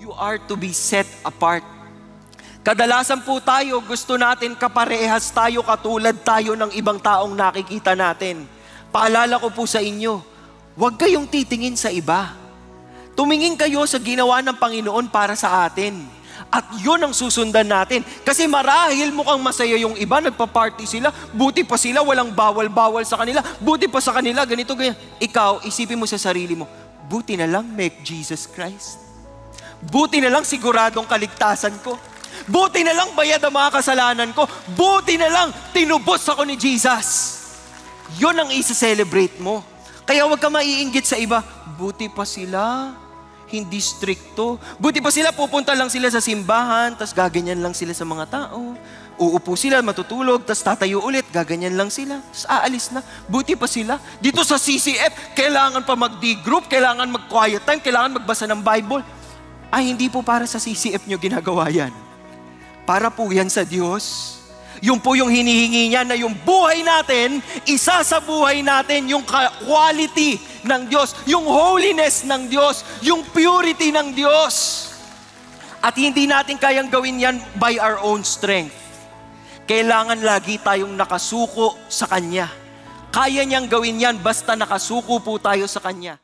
You are to be set apart. Kadalasan po tayo, gusto natin kaparehas tayo, katulad tayo ng ibang taong nakikita natin. Paalala ko po sa inyo, huwag kayong titingin sa iba. Tumingin kayo sa ginawa ng Panginoon para sa atin. At yun ang susundan natin. Kasi marahil mukhang masaya yung iba, nagpa-party sila, buti pa sila, walang bawal-bawal sa kanila, buti pa sa kanila, ganito, ganyan. Ikaw, isipin mo sa sarili mo, buti na lang make Jesus Christ. Buti na lang siguradong kaligtasan ko. Buti na lang bayad ang mga kasalanan ko. Buti na lang tinubos ako ni Jesus. Yun ang isa-celebrate mo. Kaya huwag ka maiinggit sa iba. Buti pa sila, hindi stricto. Buti pa sila, pupunta lang sila sa simbahan, tas gaganyan lang sila sa mga tao. Uupo sila, matutulog, tas tatayo ulit, gaganyan lang sila, tas aalis na. Buti pa sila. Dito sa CCF, kailangan pa mag-D-group, kailangan mag-quiet time, kailangan magbasa ng Bible. Ay, hindi po para sa CCF nyo ginagawa yan. Para po yan sa Diyos. Yung po yung hinihingi niya na yung buhay natin, isa sa buhay natin, yung quality ng Diyos, yung holiness ng Diyos, yung purity ng Diyos. At hindi natin kayang gawin yan by our own strength. Kailangan lagi tayong nakasuko sa Kanya. Kaya niyang gawin yan basta nakasuko po tayo sa Kanya.